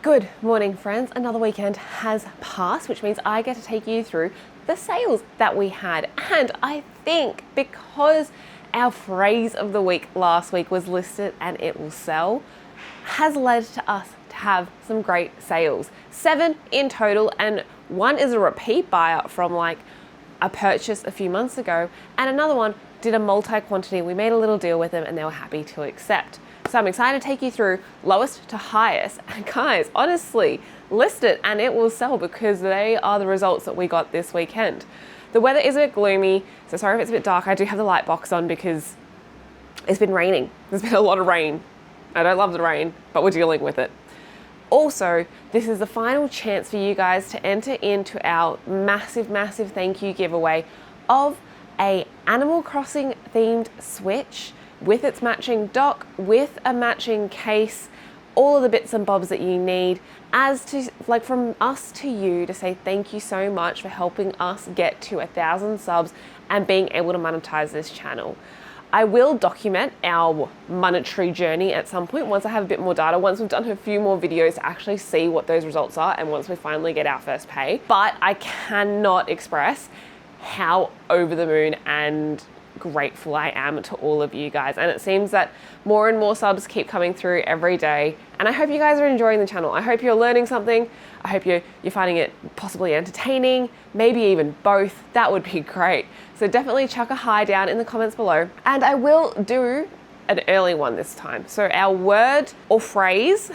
Good morning, friends. Another weekend has passed, which means I get to take you through the sales that we had. And I think because our phrase of the week last week was listed and it will sell, has led to us to have some great sales. 7 in total, and one is a repeat buyer from like a purchase a few months ago, and another one did a multi-quantity. We made a little deal with them and they were happy to accept. So I'm excited to take you through lowest to highest. And guys, honestly, list it and it will sell because they are the results that we got this weekend. The weather is a bit gloomy, so sorry if it's a bit dark. I do have the light box on because it's been raining. There's been a lot of rain. I don't love the rain, but we're dealing with it. Also, this is the final chance for you guys to enter into our massive thank you giveaway of a Animal Crossing themed Switch with its matching dock, with a matching case, all of the bits and bobs that you need, as to like from us to you to say thank you so much for helping us get to 1,000 subs and being able to monetize this channel. I will document our monetary journey at some point once I have a bit more data, once we've done a few more videos to actually see what those results are, and once we finally get our first pay. But I cannot express how over the moon and grateful I am to all of you guys. And it seems that more and more subs keep coming through every day. And I hope you guys are enjoying the channel. I hope you're learning something. I hope you're finding it possibly entertaining, maybe even both. That would be great. So definitely chuck a hi down in the comments below. And I will do an early one this time. So our word or phrase,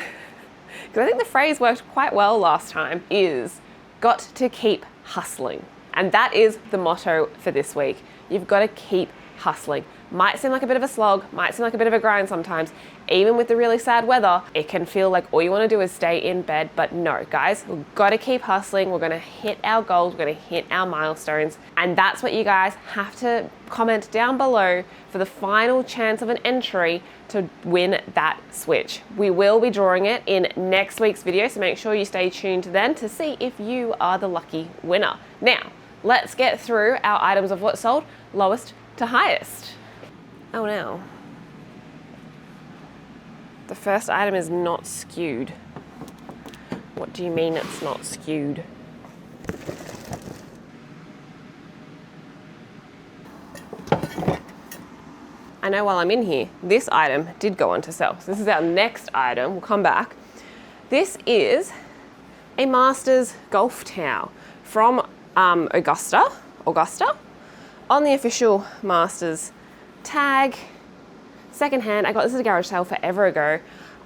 because I think the phrase worked quite well last time, is got to keep hustling. And that is the motto for this week. You've got to keep hustling. Might seem like a bit of a slog, might seem like a bit of a grind sometimes. Even with the really sad weather, it can feel like all you want to do is stay in bed. But no, guys, we've got to keep hustling. We're going to hit our goals. We're going to hit our milestones. And that's what you guys have to comment down below for the final chance of an entry to win that Switch. We will be drawing it in next week's video, so make sure you stay tuned then to see if you are the lucky winner. Now, let's get through our items of what sold lowest to highest. Oh no. The first item is not skewed. What do you mean it's not skewed? I know while I'm in here, this item did go on to sell. So this is our next item. We'll come back. This is a Masters golf towel from Augusta, on the official Masters tag, secondhand. I got this at a garage sale forever ago.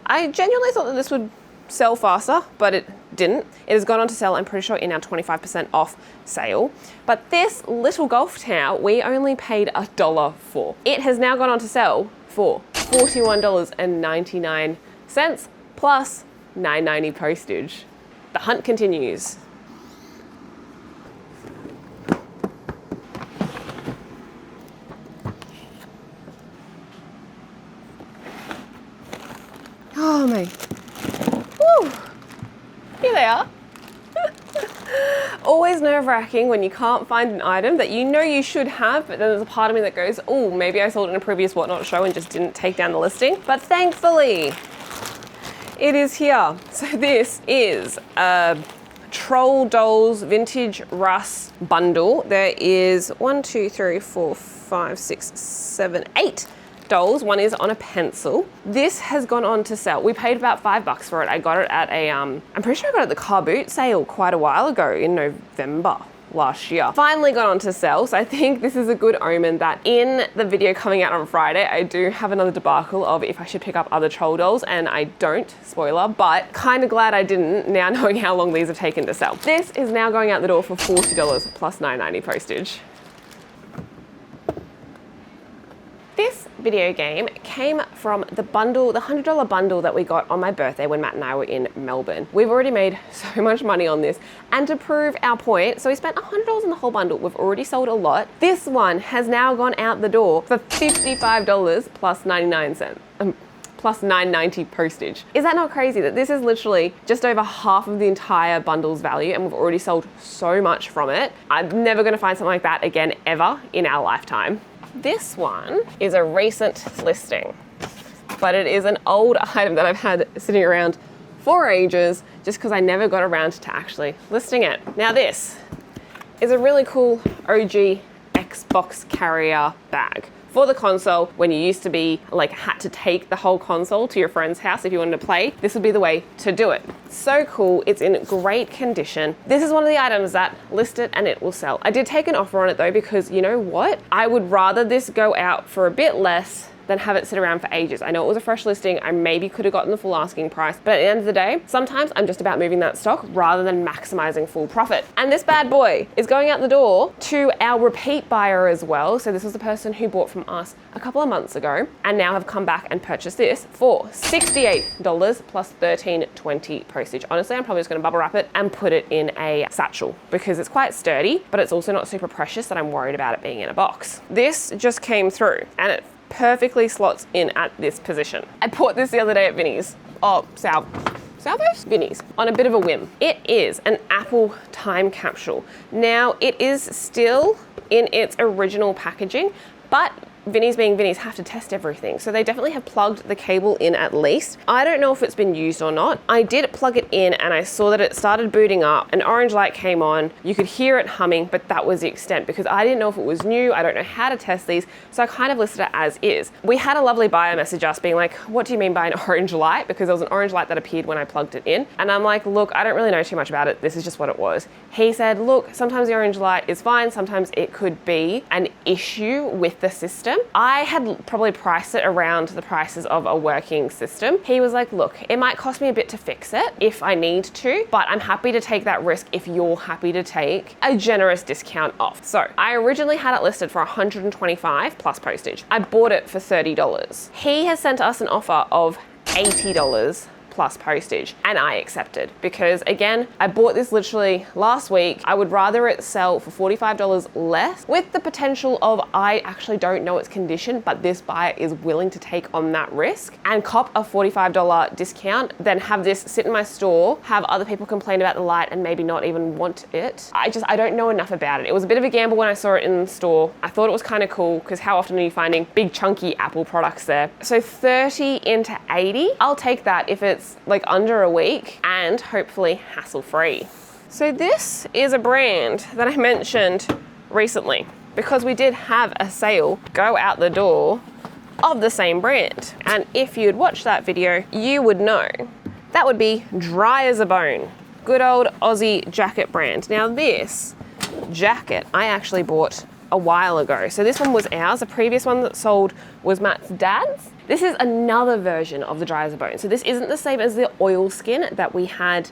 I genuinely thought that this would sell faster, but it didn't. It has gone on to sell, I'm pretty sure, in our 25% off sale. But this little golf towel, we only paid $1 for. It has now gone on to sell for $41.99 plus $9.90 postage. The hunt continues. Oh my, woo, here they are. Always nerve-wracking when you can't find an item that you know you should have, but then there's a part of me that goes, oh, maybe I sold it in a previous Whatnot show and just didn't take down the listing. But thankfully, it is here. So this is a Troll Dolls Vintage Russ bundle. There is 1, 2, 3, 4, 5, 6, 7, 8 dolls. One is on a pencil. This has gone on to sell. We paid about $5 for it. I got it at a, I'm pretty sure I got it at the car boot sale quite a while ago in November last year. Finally got on to sell, so I think this is a good omen that in the video coming out on Friday, I do have another debacle of if I should pick up other troll dolls, and I don't, spoiler, but kind of glad I didn't now knowing how long these have taken to sell. This is now going out the door for $40 plus $9.90 postage. This video game came from the bundle, the $100 bundle that we got on my birthday when Matt and I were in Melbourne. We've already made so much money on this, and to prove our point, so we spent $100 on the whole bundle. We've already sold a lot. This one has now gone out the door for $55 plus 99 cents. Plus $9.90 postage. Is that not crazy that this is literally just over half of the entire bundle's value, and we've already sold so much from it? I'm never gonna find something like that again ever in our lifetime. This one is a recent listing, but it is an old item that I've had sitting around for ages just because I never got around to actually listing it. Now this is a really cool OG Xbox carrier bag. For the console, when you used to be like had to take the whole console to your friend's house if you wanted to play, this would be the way to do it. So cool, it's in great condition. This is one of the items that list it and it will sell. I did take an offer on it though, because you know what? I would rather this go out for a bit less than have it sit around for ages. I know it was a fresh listing. I maybe could have gotten the full asking price, but at the end of the day, sometimes I'm just about moving that stock rather than maximizing full profit. And this bad boy is going out the door to our repeat buyer as well. So this was the person who bought from us a couple of months ago and now have come back and purchased this for $68 plus $13.20 postage. Honestly, I'm probably just gonna bubble wrap it and put it in a satchel because it's quite sturdy, but it's also not super precious that I'm worried about it being in a box. This just came through and it perfectly slots in at this position. I bought this the other day at Vinnie's. Vinnie's on a bit of a whim. It is an Apple time capsule. Now it is still in its original packaging, but Vinnie's being Vinnie's have to test everything. So they definitely have plugged the cable in at least. I don't know if it's been used or not. I did plug it in and I saw that it started booting up. An orange light came on. You could hear it humming, but that was the extent because I didn't know if it was new. I don't know how to test these. So I kind of listed it as is. We had a lovely buyer message us being like, what do you mean by an orange light? Because there was an orange light that appeared when I plugged it in. And I'm like, look, I don't really know too much about it. This is just what it was. He said, look, sometimes the orange light is fine. Sometimes it could be an issue with the system. I had probably priced it around the prices of a working system. He was like, look, it might cost me a bit to fix it if I need to, but I'm happy to take that risk if you're happy to take a generous discount off. So I originally had it listed for $125 plus postage. I bought it for $30. He has sent us an offer of $80 plus postage, and I accepted because again, I bought this literally last week. I would rather it sell for $45 less with the potential of I actually don't know its condition, but this buyer is willing to take on that risk and cop a $45 discount than have this sit in my store, have other people complain about the light and maybe not even want it. I don't know enough about it. It was a bit of a gamble when I saw it in the store. I thought it was kind of cool because how often are you finding big chunky Apple products there? So 30 into 80, I'll take that if it's like under a week and hopefully hassle-free. So this is a brand that I mentioned recently because we did have a sale go out the door of the same brand. And if you'd watched that video, you would know that would be Dry as a Bone. Good old Aussie jacket brand. Now this jacket I actually bought a while ago. So this one was ours. The previous one that sold was Matt's dad's. This is another version of the Dry as a Bone. So this isn't the same as the oilskin that we had,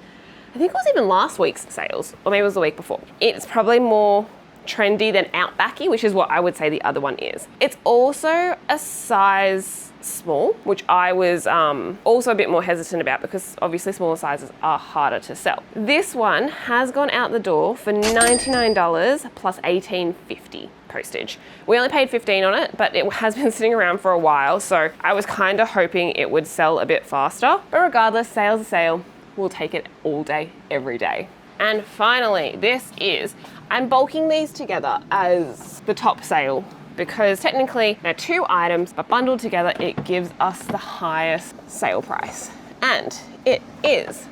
I think it was even last week's sales, or maybe it was the week before. It's probably more trendy than outbacky, which is what I would say the other one is. It's also a size small, which I was also a bit more hesitant about because obviously smaller sizes are harder to sell. This one has gone out the door for $99 plus $18.50 postage. We only paid $15 on it, but it has been sitting around for a while, so I was kind of hoping it would sell a bit faster. But regardless, sale's a sale. We'll take it all day, every day. And finally, I'm bulking these together as the top sale because technically they're two items, but bundled together, it gives us the highest sale price. And it is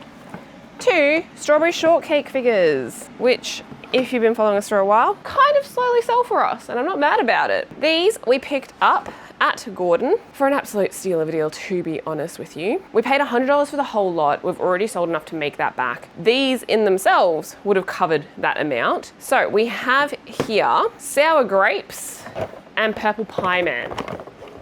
2 strawberry shortcake figures, which if you've been following us for a while, kind of slowly sell for us, and I'm not mad about it. These we picked up at Gordon for an absolute steal of a deal, to be honest with you. We paid $100 for the whole lot. We've already sold enough to make that back. These in themselves would have covered that amount. So we have here sour grapes and purple pie man.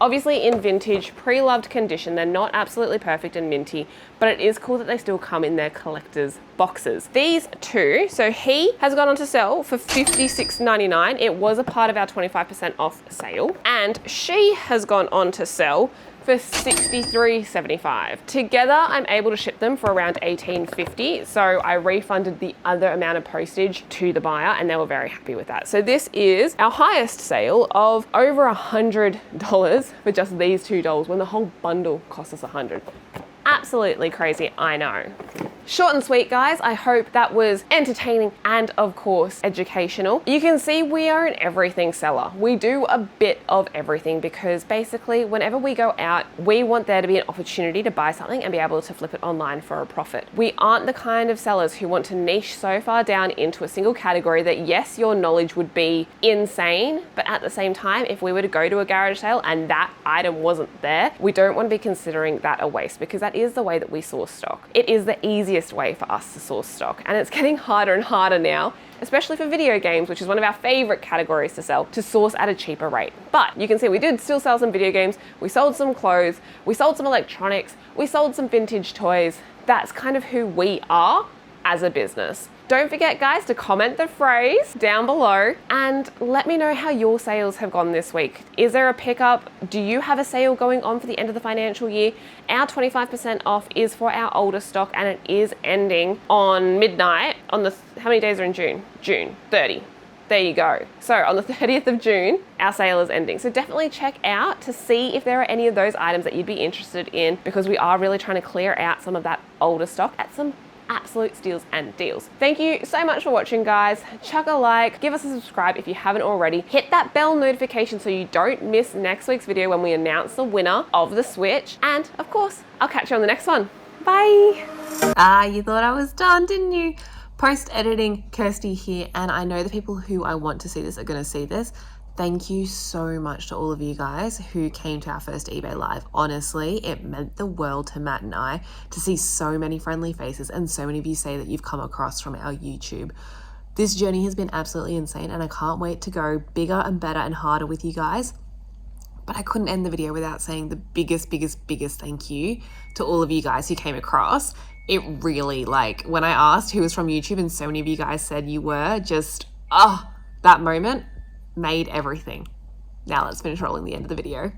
Obviously in vintage, pre-loved condition. They're not absolutely perfect and minty, but it is cool that they still come in their collector's boxes. These two, so he has gone on to sell for $56.99. It was a part of our 25% off sale. And she has gone on to sell for $63.75. Together, I'm able to ship them for around $18.50. So I refunded the other amount of postage to the buyer and they were very happy with that. So this is our highest sale of over $100 for just these two dolls when the whole bundle cost us $100. Absolutely crazy, I know. Short and sweet, guys. I hope that was entertaining and of course educational. You can see we are an everything seller. We do a bit of everything because basically whenever we go out, we want there to be an opportunity to buy something and be able to flip it online for a profit. We aren't the kind of sellers who want to niche so far down into a single category that yes, your knowledge would be insane, but at the same time, if we were to go to a garage sale and that item wasn't there, we don't want to be considering that a waste because that is the way that we source stock. It is the easiest way for us to source stock, and it's getting harder and harder now, especially for video games, which is one of our favorite categories to sell, to source at a cheaper rate. But you can see we did still sell some video games, we sold some clothes, we sold some electronics, we sold some vintage toys. That's kind of who we are as a business. Don't forget, guys, to comment the phrase down below and let me know how your sales have gone this week. Is there a pickup? Do you have a sale going on for the end of the financial year? Our 25% off is for our older stock and it is ending on midnight on the, how many days are in June? June 30. There you go. So on the 30th of June, our sale is ending. So definitely check out to see if there are any of those items that you'd be interested in because we are really trying to clear out some of that older stock at some absolute steals and deals. Thank you so much for watching, guys. Chuck a like, give us a subscribe if you haven't already. Hit that bell notification so you don't miss next week's video when we announce the winner of the Switch. And of course, I'll catch you on the next one. Bye. You thought I was done, didn't you? Post-editing, Kirsty here, and I know the people who I want to see this are going to see this. Thank you so much to all of you guys who came to our first eBay Live. Honestly, it meant the world to Matt and I to see so many friendly faces and so many of you say that you've come across from our YouTube. This journey has been absolutely insane and I can't wait to go bigger and better and harder with you guys. But I couldn't end the video without saying the biggest thank you to all of you guys who came across. It really, like, when I asked who was from YouTube and so many of you guys said you were, just, that moment made everything. Now let's finish rolling the end of the video.